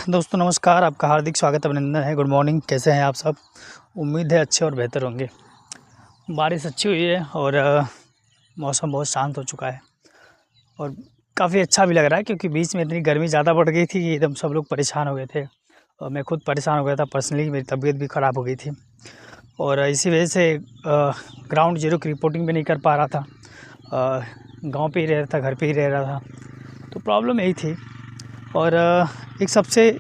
दोस्तों नमस्कार, आपका हार्दिक स्वागत अभिनंदन है। गुड मॉर्निंग, कैसे हैं आप सब? उम्मीद है अच्छे और बेहतर होंगे। बारिश अच्छी हुई है और मौसम बहुत शांत हो चुका है और काफ़ी अच्छा भी लग रहा है, क्योंकि बीच में इतनी गर्मी ज़्यादा बढ़ गई थी कि एकदम सब लोग परेशान हो गए थे और मैं खुद परेशान हो गया था। पर्सनली मेरी तबीयत भी ख़राब हो गई थी और इसी वजह से ग्राउंड ज़ीरो की रिपोर्टिंग भी नहीं कर पा रहा था। गाँव पे ही रह रहा था, घर पे ही रह रहा था, तो प्रॉब्लम यही थी। और एक सबसे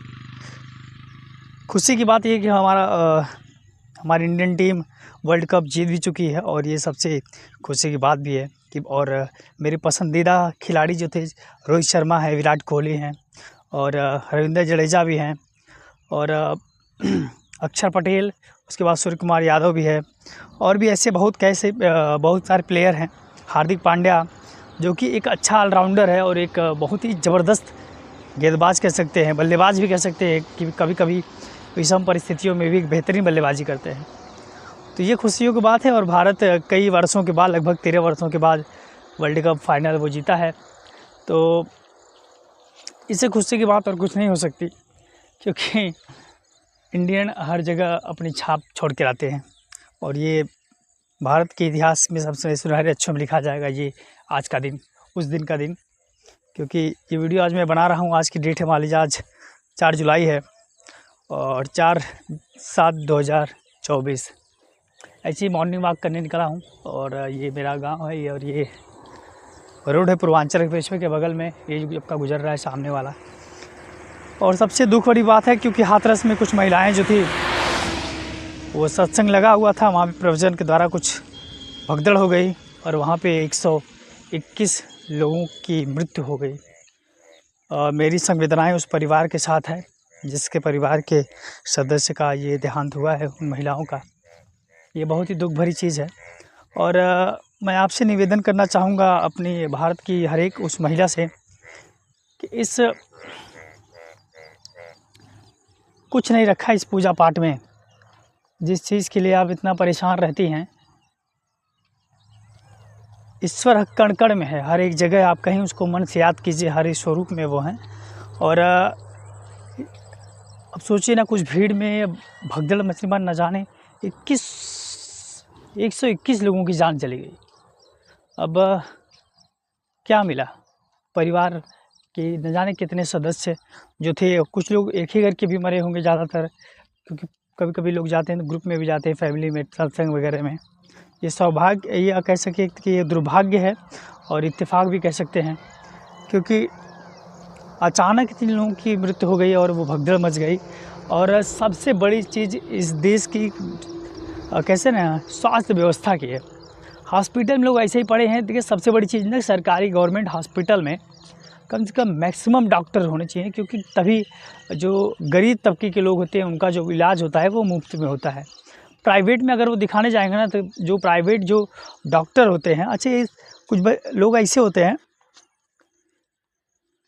खुशी की बात ये है कि हमारी इंडियन टीम वर्ल्ड कप जीत भी चुकी है और ये सबसे खुशी की बात भी है कि और मेरे पसंदीदा खिलाड़ी जो थे रोहित शर्मा है, विराट कोहली हैं और रविंद्र जडेजा भी हैं और अक्षर पटेल, उसके बाद सूर्य कुमार यादव भी है और भी ऐसे बहुत सारे प्लेयर हैं। हार्दिक पांड्या जो कि एक अच्छा ऑलराउंडर है और एक बहुत ही ज़बरदस्त गेंदबाज कह सकते हैं, बल्लेबाज भी कह सकते हैं कि कभी कभी विषम परिस्थितियों में भी बेहतरीन बल्लेबाजी करते हैं। तो ये खुशियों की बात है और भारत कई वर्षों के बाद, लगभग 13 वर्षों के बाद वर्ल्ड कप फाइनल वो जीता है। तो इससे खुशी की बात और कुछ नहीं हो सकती, क्योंकि इंडियन हर जगह अपनी छाप छोड़ के आते हैं और ये भारत के इतिहास में सबसे सुनहरे अक्षरों में लिखा जाएगा ये आज का दिन, उस दिन का दिन। क्योंकि ये वीडियो आज मैं बना रहा हूँ, आज की डेट है, मान लीजिए आज 4 जुलाई है और 4/7/2024 ऐसे ही मॉर्निंग वॉक करने निकला हूँ और ये मेरा गांव है और ये रोड है पूर्वांचल एक्सप्रेसवे के बगल में, ये जो आपका गुजर रहा है सामने वाला। और सबसे दुख बड़ी बात है क्योंकि हाथरस में कुछ महिलाएं जो थी, वो सत्संग लगा हुआ था, वहाँ पे प्रवचन के द्वारा कुछ भगदड़ हो गई और वहाँ पे 121 लोगों की मृत्यु हो गई। मेरी संवेदनाएं उस परिवार के साथ है जिसके परिवार के सदस्य का ये देहांत हुआ है, उन महिलाओं का। ये बहुत ही दुख भरी चीज़ है और मैं आपसे निवेदन करना चाहूँगा अपनी भारत की हर एक उस महिला से कि इस कुछ नहीं रखा इस पूजा पाठ में, जिस चीज़ के लिए आप इतना परेशान रहती हैं। ईश्वर कण कण में है, हर एक जगह आप कहीं उसको मन से याद कीजिए, हर एक स्वरूप में वो हैं। और अब सोचिए ना, कुछ भीड़ में भगदड़ मचली, न जाने 121 लोगों की जान चली गई। अब क्या मिला? परिवार के न जाने कितने सदस्य जो थे, कुछ लोग एक ही घर के भी मरे होंगे ज़्यादातर, क्योंकि कभी कभी लोग जाते हैं ग्रुप में भी जाते हैं, फैमिली में, सत्संग वगैरह में। ये सौभाग्य, ये कह सके कि ये दुर्भाग्य है और इत्तेफाक भी कह सकते हैं, क्योंकि अचानक इतने लोगों की मृत्यु हो गई और वो भगदड़ मच गई। और सबसे बड़ी चीज़ इस देश की कैसे ना स्वास्थ्य व्यवस्था की है। हॉस्पिटल में लोग ऐसे ही पड़े हैं। देखिए, सबसे बड़ी चीज़ ना, सरकारी गवर्नमेंट हॉस्पिटल में कम से कम मैक्सिमम डॉक्टर होने चाहिए, क्योंकि तभी जो गरीब तबके के लोग होते हैं उनका जो इलाज होता है वो मुफ्त में होता है। प्राइवेट में अगर वो दिखाने जाएंगे ना, तो जो प्राइवेट जो डॉक्टर होते हैं, अच्छे कुछ लोग ऐसे होते हैं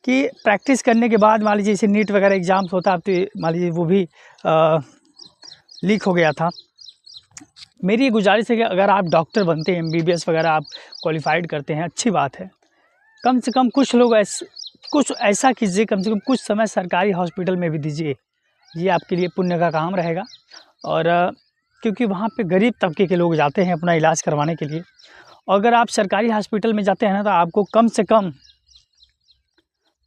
कि प्रैक्टिस करने के बाद, मान लीजिए जैसे नीट वगैरह एग्ज़ाम्स होता है, तो मान लीजिए वो भी लीक हो गया था। मेरी ये गुजारिश है कि अगर आप डॉक्टर बनते हैं, MBBS वगैरह आप क्वालिफाइड करते हैं, अच्छी बात है। कम से कम कुछ लोग कुछ ऐसा कीजिए, कम से कम कुछ समय सरकारी हॉस्पिटल में भी दीजिए, ये आपके लिए पुण्य का काम रहेगा। और क्योंकि वहाँ पे गरीब तबके के लोग जाते हैं अपना इलाज करवाने के लिए। और अगर आप सरकारी हॉस्पिटल में जाते हैं ना, तो आपको कम से कम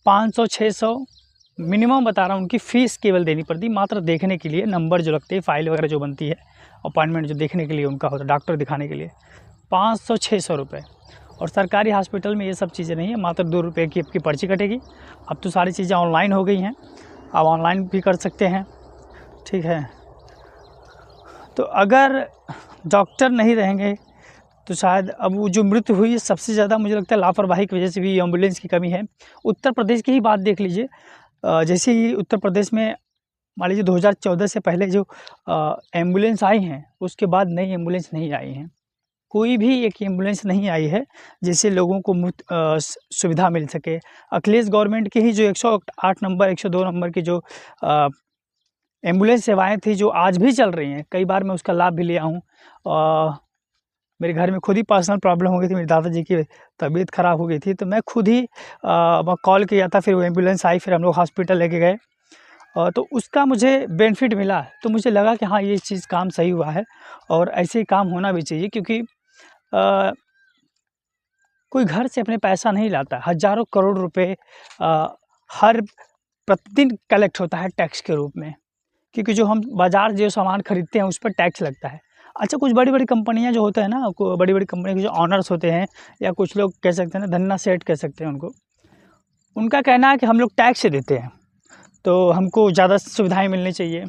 500-600 मिनिमम बता रहा हूँ, उनकी फ़ीस केवल देनी पड़ती, मात्र देखने के लिए। नंबर जो लगते हैं, फाइल वगैरह जो बनती है, अपॉइंटमेंट जो देखने के लिए उनका होता है, डॉक्टर दिखाने के लिए 500-600 रुपये। और सरकारी हॉस्पिटल में ये सब चीज़ें नहीं है, मात्र 2 रुपये की आपकी पर्ची कटेगी। अब तो सारी चीज़ें ऑनलाइन हो गई हैं, आप ऑनलाइन भी कर सकते हैं, ठीक है। तो अगर डॉक्टर नहीं रहेंगे तो शायद अब वो जो मृत्यु हुई है, सबसे ज़्यादा मुझे लगता है लापरवाही की वजह से भी, एम्बुलेंस की कमी है। उत्तर प्रदेश की ही बात देख लीजिए, जैसे ही उत्तर प्रदेश में मान लीजिए 2014 से पहले जो एम्बुलेंस आई हैं, उसके बाद नई एम्बुलेंस नहीं आई हैं। कोई भी एक एम्बुलेंस नहीं आई है जिससे लोगों को मुफ्त सुविधा मिल सके। अखिलेश गवर्नमेंट की ही जो 108 नंबर, 102 नंबर की जो एम्बुलेंस सेवाएँ थी, जो आज भी चल रही हैं, कई बार मैं उसका लाभ भी लिया हूँ। मेरे घर में खुद ही पर्सनल प्रॉब्लम हो गई थी, मेरे दादाजी की तबीयत ख़राब हो गई थी, तो मैं खुद ही कॉल किया था, फिर वो एम्बुलेंस आई, फिर हम लोग हॉस्पिटल लेके गए तो उसका मुझे बेनिफिट मिला, तो मुझे लगा कि हाँ ये चीज़ काम सही हुआ है और ऐसे ही काम होना भी चाहिए, क्योंकि कोई घर से अपने पैसा नहीं लाता, हज़ारों करोड़ रुपए हर प्रतिदिन कलेक्ट होता है टैक्स के रूप में, क्योंकि जो हम बाज़ार जो सामान खरीदते हैं उस पर टैक्स लगता है। अच्छा, कुछ बड़ी-बड़ी कंपनियाँ जो होते हैं ना, बड़ी-बड़ी कंपनी के जो ऑनर्स होते हैं, या कुछ लोग कह सकते हैं ना, धन्ना सेठ कह सकते हैं उनको, उनका कहना है कि हम लोग टैक्स देते हैं तो हमको ज़्यादा सुविधाएँ मिलनी चाहिए।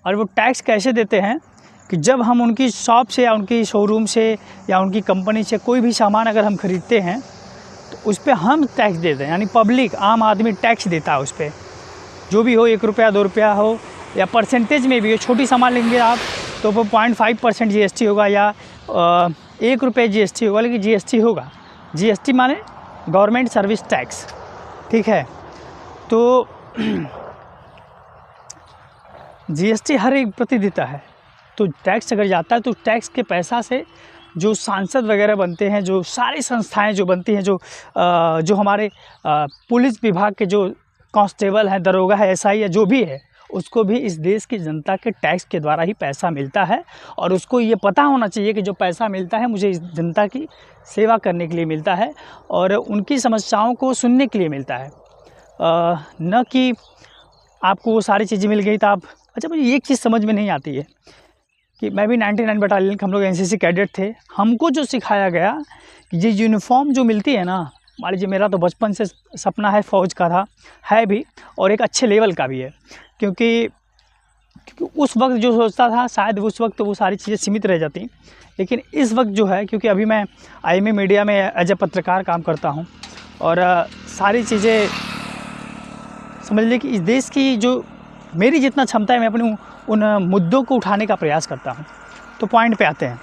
और वो टैक्स कैसे देते हैं कि जब हम उनकी शॉप से या उनकी शोरूम से या उनकी कंपनी से कोई भी सामान अगर हम खरीदते हैं तो उस पर हम टैक्स देते हैं, यानी पब्लिक आम आदमी टैक्स देता है उस पर, जो भी हो, 1 रुपया 2 रुपया हो या परसेंटेज में भी हो। छोटी सामान लेंगे आप तो वो 0.5% GST होगा, या 1 रुपये GST होगा, लेकिन GST होगा। GST माने गवर्नमेंट सर्विस टैक्स, ठीक है। तो GST हर एक प्रति देता है, तो टैक्स अगर जाता है तो टैक्स के पैसा से जो सांसद वगैरह बनते हैं, जो सारी संस्थाएं जो बनती हैं, जो हमारे पुलिस विभाग के जो कांस्टेबल हैं, दरोगा है, SI है, जो भी है, उसको भी इस देश की जनता के टैक्स के द्वारा ही पैसा मिलता है। और उसको ये पता होना चाहिए कि जो पैसा मिलता है मुझे इस जनता की सेवा करने के लिए मिलता है और उनकी समस्याओं को सुनने के लिए मिलता है, न कि आपको वो सारी चीज़ें मिल गई तो आप। अच्छा, मुझे एक चीज़ समझ में नहीं आती है कि मैं भी 99 बटालियन के हम लोग NCC कैडेट थे, हमको जो सिखाया गया कि ये यूनिफॉर्म जो मिलती है ना, मान लीजिए मेरा तो बचपन से सपना है, फ़ौज का था, है भी, और एक अच्छे लेवल का भी है, क्योंकि उस वक्त जो सोचता था शायद उस वक्त तो वो सारी चीज़ें सीमित रह जाती, लेकिन इस वक्त जो है, क्योंकि अभी मैं IMA मीडिया में एज ए पत्रकार काम करता हूँ और सारी चीज़ें समझ लीजिए कि इस देश की जो मेरी जितना क्षमता है मैं अपने उन मुद्दों को उठाने का प्रयास करता हूँ। तो पॉइंट पे आते हैं,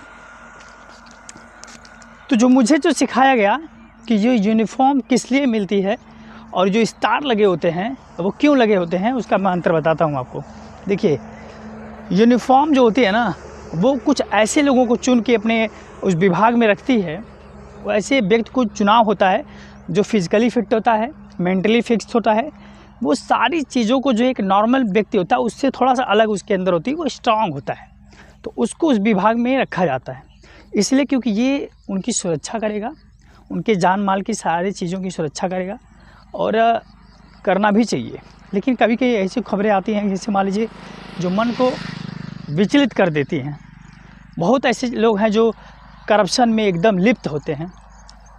तो जो मुझे जो सिखाया गया कि ये यूनिफॉर्म किस लिए मिलती है और जो स्टार लगे होते हैं वो क्यों लगे होते हैं, उसका मैं अंतर बताता हूँ आपको। देखिए, यूनिफॉर्म जो होती है ना, वो कुछ ऐसे लोगों को चुन के अपने उस विभाग में रखती है। वो ऐसे व्यक्ति को चुनाव होता है जो फिज़िकली फिट होता है, मेंटली फिक्स होता है, वो सारी चीज़ों को जो एक नॉर्मल व्यक्ति होता है उससे थोड़ा सा अलग उसके अंदर होती है, वो स्ट्रांग होता है, तो उसको उस विभाग में रखा जाता है। इसलिए क्योंकि ये उनकी सुरक्षा करेगा, उनके जान माल की सारी चीज़ों की सुरक्षा करेगा, और करना भी चाहिए। लेकिन कभी कभी ऐसी खबरें आती हैं जैसे मान लीजिए जो मन को विचलित कर देती हैं। बहुत ऐसे लोग हैं जो करप्शन में एकदम लिप्त होते हैं।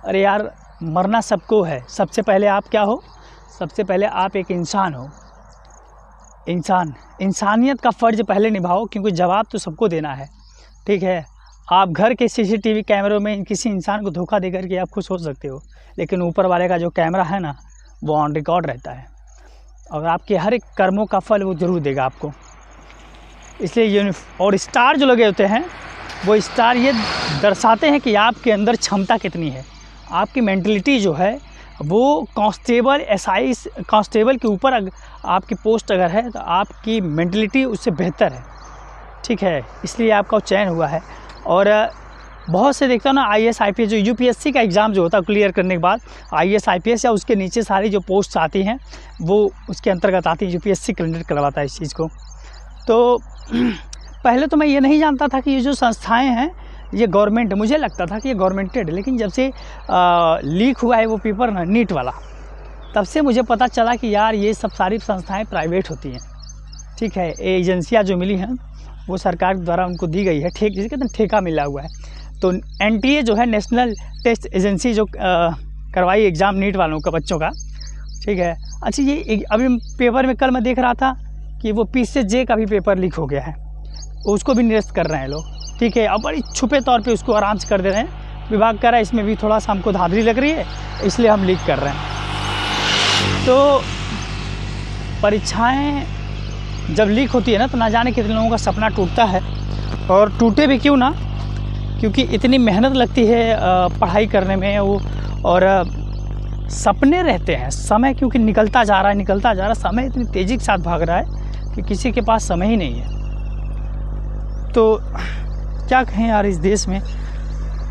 अरे यार, मरना सबको है, सबसे पहले आप क्या हो? सबसे पहले आप एक इंसान हो। इंसानियत का फ़र्ज़ पहले निभाओ, क्योंकि जवाब तो सबको देना है, ठीक है। आप घर के CCTV कैमरों में किसी इंसान को धोखा दे करके आप खुश हो सकते हो, लेकिन ऊपर वाले का जो कैमरा है ना, वो ऑन रिकॉर्ड रहता है और आपके हर एक कर्मों का फल वो ज़रूर देगा आपको। इसलिए और स्टार जो लगे होते हैं, वो स्टार ये दर्शाते हैं कि आपके अंदर क्षमता कितनी है। आपकी मेंटलिटी जो है वो कांस्टेबल SI कांस्टेबल के ऊपर आपकी पोस्ट अगर है तो आपकी मेंटलिटी उससे बेहतर है, ठीक है। इसलिए आपका चयन हुआ है। और बहुत से देखता हूँ ना, IAS IPS जो UPSC का एग्ज़ाम जो होता है क्लियर करने के बाद IAS IPS या उसके नीचे सारी जो पोस्ट आती हैं वो उसके अंतर्गत आती है। UPSC कैलेंडर करवाता है इस चीज़ को। तो पहले तो मैं ये नहीं जानता था कि ये जो संस्थाएं हैं ये गवर्नमेंट, मुझे लगता था कि ये गवर्नमेंटेड, लेकिन जब से लीक हुआ है वो पेपर ना, नीट वाला, तब से मुझे पता चला कि यार ये सब सारी संस्थाएं प्राइवेट होती हैं, ठीक है। एजेंसियां जो मिली हैं वो सरकार द्वारा उनको दी गई है, जिसे कहते हैं ठेका मिला हुआ है। तो NTA जो है, नेशनल टेस्ट एजेंसी, जो करवाई एग्ज़ाम नीट वालों का, बच्चों का, ठीक है। अच्छा, ये अभी पेपर में कल मैं देख रहा था कि वो P से J का भी पेपर लीक हो गया है, उसको भी निरस्त कर रहे हैं लोग, ठीक है। अब बड़ी छुपे तौर पे उसको आराम से कर दे रहे हैं। विभाग कह रहा है इसमें भी थोड़ा सा हमको धांधली लग रही है, इसलिए हम लीक कर रहे हैं। तो परीक्षाएं जब लीक होती है ना, तो ना जाने कितने लोगों का सपना टूटता है, और टूटे भी क्यों ना, क्योंकि इतनी मेहनत लगती है पढ़ाई करने में, वो और सपने रहते हैं। समय क्योंकि निकलता जा रहा है, समय इतनी तेज़ी के साथ भाग रहा है कि किसी के पास समय ही नहीं है। तो क्या कहें यार, इस देश में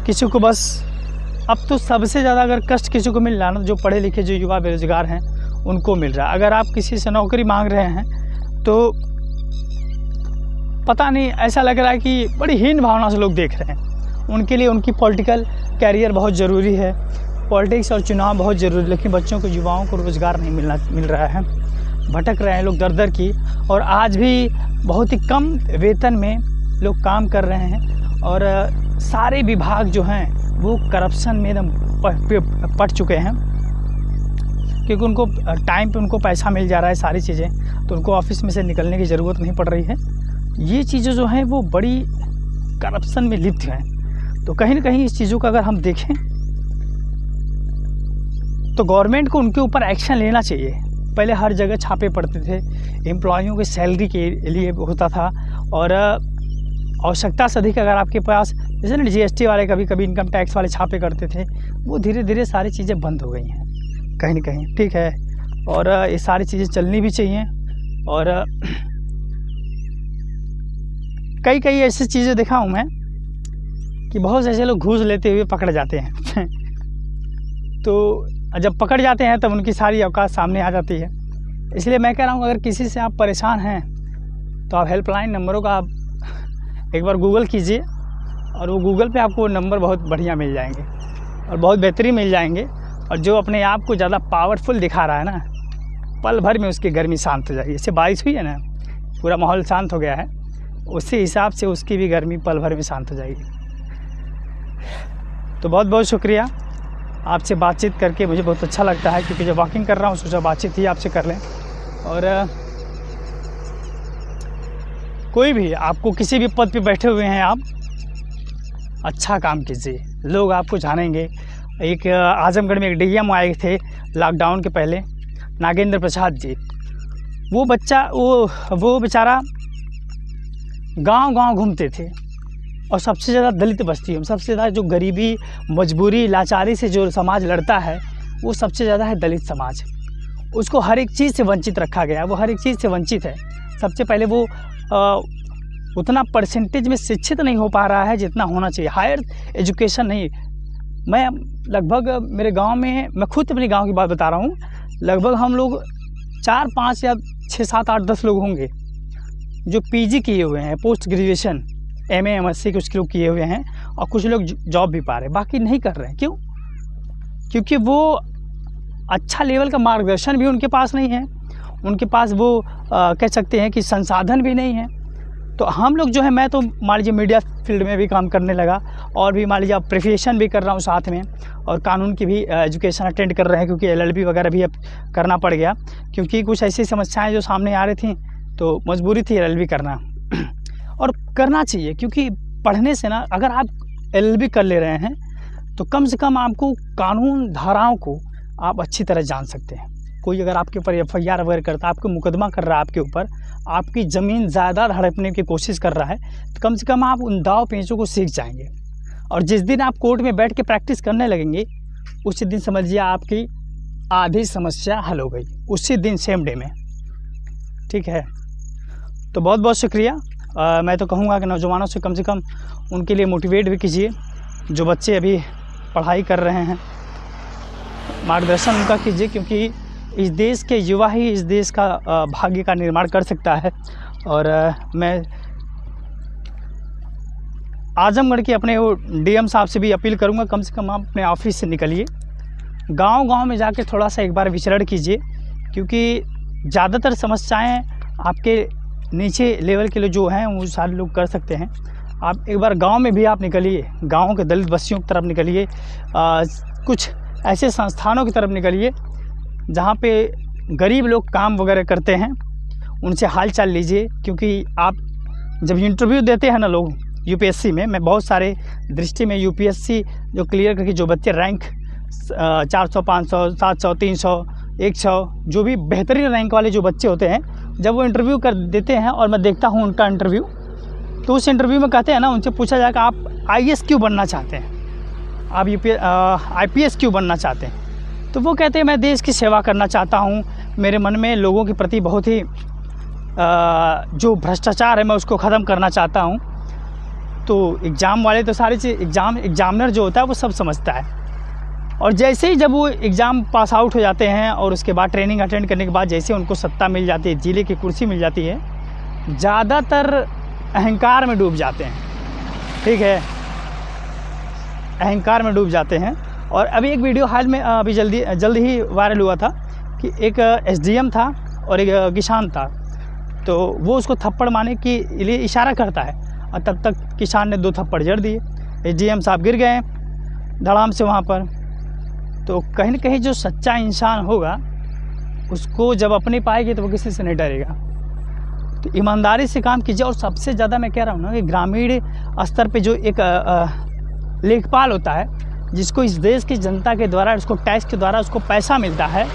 किसी को बस अब तो सबसे ज़्यादा अगर कष्ट किसी को मिल रहा है ना, जो पढ़े लिखे, जो युवा बेरोजगार हैं, उनको मिल रहा है। अगर आप किसी से नौकरी मांग रहे हैं तो पता नहीं, ऐसा लग रहा है कि बड़ी हीन भावना से लोग देख रहे हैं। उनके लिए उनकी पॉलिटिकल कैरियर बहुत ज़रूरी है, पॉलिटिक्स और चुनाव बहुत ज़रूरी, लेकिन बच्चों को, युवाओं को रोज़गार नहीं मिल रहा है। भटक रहे हैं लोग दर की, और आज भी बहुत ही कम वेतन में लोग काम कर रहे हैं। और सारे विभाग जो हैं वो करप्शन में एकदम पट चुके हैं, क्योंकि उनको टाइम पे उनको पैसा मिल जा रहा है, सारी चीज़ें, तो उनको ऑफिस में से निकलने की ज़रूरत नहीं पड़ रही है। ये चीज़ें जो हैं वो बड़ी करप्शन में लिप्त हैं। तो कहीं ना कहीं इस चीज़ों का अगर हम देखें तो गवर्नमेंट को उनके ऊपर एक्शन लेना चाहिए। पहले हर जगह छापे पड़ते थे, एम्प्लॉइयों की सैलरी के लिए होता था, और आवश्यकता से अधिक अगर आपके पास, जैसे ना GST वाले कभी कभी इनकम टैक्स वाले छापे करते थे, वो धीरे धीरे सारी चीज़ें बंद हो गई हैं कहीं ना कहीं, ठीक है। और ये सारी चीज़ें चलनी भी चाहिए। और कई ऐसी चीज़ें देखा हूँ मैं कि बहुत से ऐसे लोग घूस लेते हुए पकड़ जाते हैं तो जब पकड़ जाते हैं तब उनकी सारी औकात सामने आ जाती है। इसलिए मैं कह रहा हूँ, अगर किसी से आप परेशान हैं तो आप हेल्पलाइन नंबरों का आप एक बार गूगल कीजिए, और वो गूगल पे आपको नंबर बहुत बढ़िया मिल जाएंगे और बहुत बेहतरीन मिल जाएंगे। और जो अपने आप को ज़्यादा पावरफुल दिखा रहा है ना, पल भर में उसकी गर्मी शांत हो जाएगी। जैसे बारिश हुई है ना, पूरा माहौल शांत हो गया है, उसी हिसाब से उसकी भी गर्मी पल भर में शांत हो जाएगी। तो बहुत बहुत शुक्रिया, आपसे बातचीत करके मुझे बहुत अच्छा लगता है, क्योंकि जब वॉकिंग कर रहा हूँ सोचा बातचीत ही आपसे कर लें। और कोई भी, आपको किसी भी पद पे बैठे हुए हैं, आप अच्छा काम कीजिए, लोग आपको जानेंगे। एक आजमगढ़ में एक DM आए थे लॉकडाउन के पहले, नागेंद्र प्रसाद जी। वो बेचारा गांव-गांव घूमते थे, और सबसे ज़्यादा दलित बस्ती में, सबसे ज़्यादा जो गरीबी, मजबूरी, लाचारी से जो समाज लड़ता है, वो सबसे ज़्यादा है दलित समाज। उसको हर एक चीज़ से वंचित रखा गया, वो हर एक चीज़ से वंचित है। सबसे पहले वो उतना परसेंटेज में शिक्षित नहीं हो पा रहा है जितना होना चाहिए, हायर एजुकेशन नहीं। मैं लगभग मेरे गांव में, मैं खुद अपने गांव की बात बता रहा हूँ, लगभग हम लोग 4, 5 या 6, 7, 8, 10 लोग होंगे जो PG किए हुए हैं, पोस्ट ग्रेजुएशन, MA MSc कुछ लोग किए हुए हैं, और कुछ लोग जॉब भी पा रहे हैं, बाकी नहीं कर रहे हैं। क्यों? क्योंकि वो अच्छा लेवल का मार्गदर्शन भी उनके पास नहीं है, उनके पास वो कह सकते हैं कि संसाधन भी नहीं है। तो हम लोग जो है, मैं तो मान लीजिए मीडिया फील्ड में भी काम करने लगा, और भी मान लीजिए प्रोफेशन भी कर रहा हूँ साथ में, और कानून की भी एजुकेशन अटेंड कर रहे हैं, क्योंकि LLB वगैरह भी अब करना पड़ गया, क्योंकि कुछ ऐसी समस्याएं जो सामने आ रही थी, तो मजबूरी थी LLB करना। और करना चाहिए, क्योंकि पढ़ने से ना, अगर आप LLB कर ले रहे हैं तो कम से कम आपको कानून धाराओं को आप अच्छी तरह जान सकते हैं। कोई अगर आपके ऊपर FIR वगैरह करता है, आपको मुकदमा कर रहा है आपके ऊपर, आपकी ज़मीन जायदाद हड़पने की कोशिश कर रहा है, तो कम से कम आप उन दाव पेचों को सीख जाएंगे। और जिस दिन आप कोर्ट में बैठ के प्रैक्टिस करने लगेंगे, उसी दिन समझिए आपकी आधी समस्या हल हो गई, उसी दिन सेम डे में, ठीक है। तो बहुत बहुत शुक्रिया। मैं तो कहूँगा कि नौजवानों से कम उनके लिए मोटिवेट भी कीजिए, जो बच्चे अभी पढ़ाई कर रहे हैं, मार्गदर्शन उनका कीजिए, क्योंकि इस देश के युवा ही इस देश का भाग्य का निर्माण कर सकता है। और मैं आजमगढ़ के अपने वो DM साहब से भी अपील करूंगा, कम से कम आप अपने ऑफिस से निकलिए, गांव-गांव में जाके थोड़ा सा एक बार विचरण कीजिए, क्योंकि ज़्यादातर समस्याएं आपके नीचे लेवल के लोग जो हैं वो सारे लोग कर सकते हैं। आप एक बार गांव में भी आप निकलिए, गाँव के दलित बस्तियों की तरफ निकलिए, कुछ ऐसे संस्थानों की तरफ निकलिए जहाँ पे गरीब लोग काम वगैरह करते हैं, उनसे हाल चाल लीजिए। क्योंकि आप जब इंटरव्यू देते हैं ना लोग UPSC में, मैं बहुत सारे दृष्टि में UPSC जो क्लियर करके जो बच्चे रैंक 400, 500, 700, 300, 100 जो भी बेहतरीन रैंक वाले जो बच्चे होते हैं, जब वो इंटरव्यू कर देते हैं और मैं देखता हूँ उनका इंटरव्यू, तो उस इंटरव्यू में कहते हैं ना, उनसे पूछा जाएगा आप IAS क्यों बनना चाहते हैं, आप IPS क्यों बनना चाहते हैं, तो वो कहते हैं मैं देश की सेवा करना चाहता हूँ, मेरे मन में लोगों के प्रति बहुत ही जो भ्रष्टाचार है मैं उसको ख़त्म करना चाहता हूँ। तो एग्ज़ाम वाले तो सारी चीज़ एग्ज़ामिनर जो होता है वो सब समझता है, और जैसे ही जब वो एग्ज़ाम पास आउट हो जाते हैं और उसके बाद ट्रेनिंग अटेंड करने के बाद जैसे उनको सत्ता मिल जाती है, जिले की कुर्सी मिल जाती है, ज़्यादातर अहंकार में डूब जाते हैं। ठीक है, अहंकार में डूब जाते हैं। और अभी एक वीडियो हाल में अभी जल्दी ही वायरल हुआ था कि एक एसडीएम था और एक किसान था, तो वो उसको थप्पड़ मारने के लिए इशारा करता है और तब तक किसान ने 2 थप्पड़ जड़ दिए। एसडीएम साहब गिर गए धड़ाम से वहाँ पर। तो कहीं न कहीं जो सच्चा इंसान होगा उसको जब अपने पाएगी तो वो किसी से नहीं डरेगा। तो ईमानदारी से काम कीजिए। और सबसे ज़्यादा मैं कह रहा हूँ ना कि ग्रामीण स्तर पे जो एक लेखपाल होता है, जिसको इस देश की जनता के द्वारा, उसको टैक्स के द्वारा उसको पैसा मिलता है,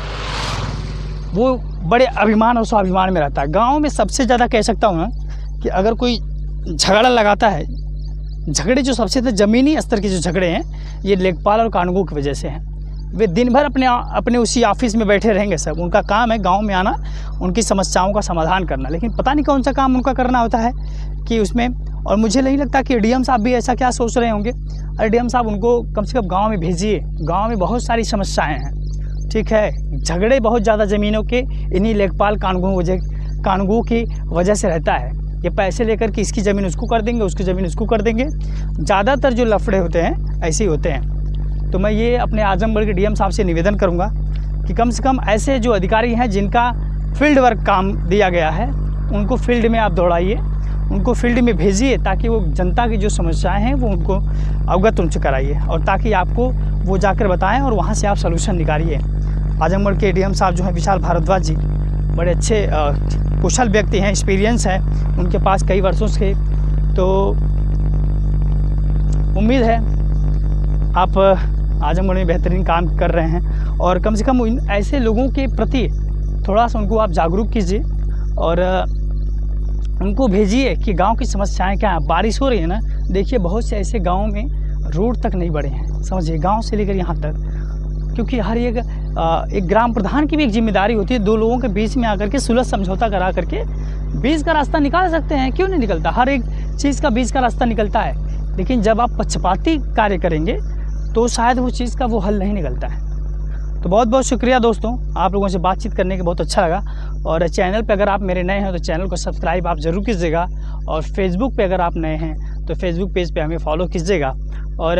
वो बड़े अभिमान और स्वाभिमान में रहता है। गाँव में सबसे ज़्यादा कह सकता हूँ ना कि अगर कोई झगड़ा लगाता है, झगड़े जो सबसे ज़्यादा ज़मीनी स्तर के जो झगड़े हैं, ये लेखपाल और कानूनगो की वजह से हैं। वे दिन भर अपने उसी ऑफिस में बैठे रहेंगे सब। उनका काम है गांव में आना, उनकी समस्याओं का समाधान करना, लेकिन पता नहीं कौन सा काम उनका करना होता है कि उसमें। और मुझे नहीं लगता कि डीएम साहब भी ऐसा क्या सोच रहे होंगे। अरे डीएम साहब, उनको कम से कम गाँव में भेजिए। गाँव में बहुत सारी समस्याएँ हैं, ठीक है। झगड़े बहुत ज़्यादा ज़मीनों के इन्हीं लेखपाल कानूनगो की वजह से रहता है। ये पैसे लेकर कि इसकी ज़मीन उसको कर देंगे, उसकी ज़मीन उसको कर देंगे। ज़्यादातर जो लफड़े होते हैं ऐसे ही होते हैं। तो मैं ये अपने आजमगढ़ के डीएम साहब से निवेदन करूंगा कि कम से कम ऐसे जो अधिकारी हैं जिनका फील्ड वर्क काम दिया गया है, उनको फील्ड में आप दौड़ाइए, उनको फील्ड में भेजिए, ताकि वो जनता की जो समस्याएं हैं वो उनको अवगत उनसे कराइए, और ताकि आपको वो जाकर बताएं और वहाँ से आप सलूशन निकालिए। आजमगढ़ के डीएम साहब जो हैं विशाल भारद्वाज जी, बड़े अच्छे कुशल व्यक्ति हैं, एक्सपीरियंस है उनके पास कई वर्षों से। तो उम्मीद है आप आजमगढ़ में बेहतरीन काम कर रहे हैं, और कम से कम ऐसे लोगों के प्रति थोड़ा सा उनको आप जागरूक कीजिए और उनको भेजिए कि गांव की समस्याएं क्या हैं। बारिश हो रही है ना, देखिए बहुत से ऐसे गाँव में रोड तक नहीं बढ़े हैं, समझिए, गांव से लेकर यहाँ तक। क्योंकि हर एक ग्राम प्रधान की भी एक जिम्मेदारी होती है, 2 लोगों के बीच में आकर के सुलह समझौता करा करके बीच का रास्ता निकाल सकते हैं। क्यों नहीं निकलता? हर एक चीज़ का बीच का रास्ता निकलता है, लेकिन जब आप पक्षपाती कार्य करेंगे तो शायद वो चीज़ का वो हल नहीं निकलता है। तो बहुत बहुत शुक्रिया दोस्तों, आप लोगों से बातचीत करने के बहुत अच्छा लगा। और चैनल पे अगर आप मेरे नए हैं तो चैनल को सब्सक्राइब आप ज़रूर कीजिएगा, और फेसबुक पे अगर आप नए हैं तो फेसबुक पेज पे हमें फॉलो कीजिएगा। और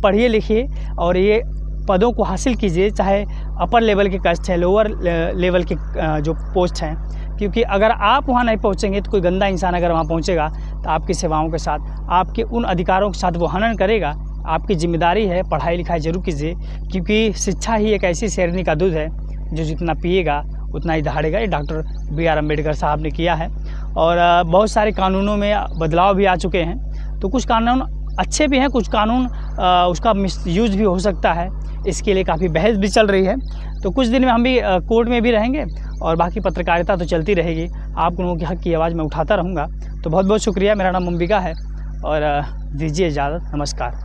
पढ़िए लिखिए और ये पदों को हासिल कीजिए, चाहे अपर लेवल के कष्ट है, लोअर लेवल के जो पोस्ट हैं। क्योंकि अगर आप वहाँ नहीं पहुँचेंगे तो कोई गंदा इंसान अगर वहाँ पहुँचेगा तो आपकी सेवाओं के साथ, आपके उन अधिकारों के साथ वो हनन करेगा। आपकी जिम्मेदारी है पढ़ाई लिखाई जरूर कीजिए, क्योंकि शिक्षा ही एक ऐसी शेरनी का दूध है जो जितना पिएगा उतना ही दहाड़ेगा। ये डॉक्टर B.R. अम्बेडकर साहब ने किया है। और बहुत सारे कानूनों में बदलाव भी आ चुके हैं। तो कुछ कानून अच्छे भी हैं, कुछ कानून उसका मिसयूज भी हो सकता है। इसके लिए काफ़ी बहस भी चल रही है। तो कुछ दिन में हम भी कोर्ट में भी रहेंगे, और बाकी पत्रकारिता तो चलती रहेगी। आप लोगों के हक की आवाज़ मैं उठाता रहूँगा। तो बहुत बहुत शुक्रिया। मेरा नाम अंबिका है, और दीजिए इजाज़त। नमस्कार।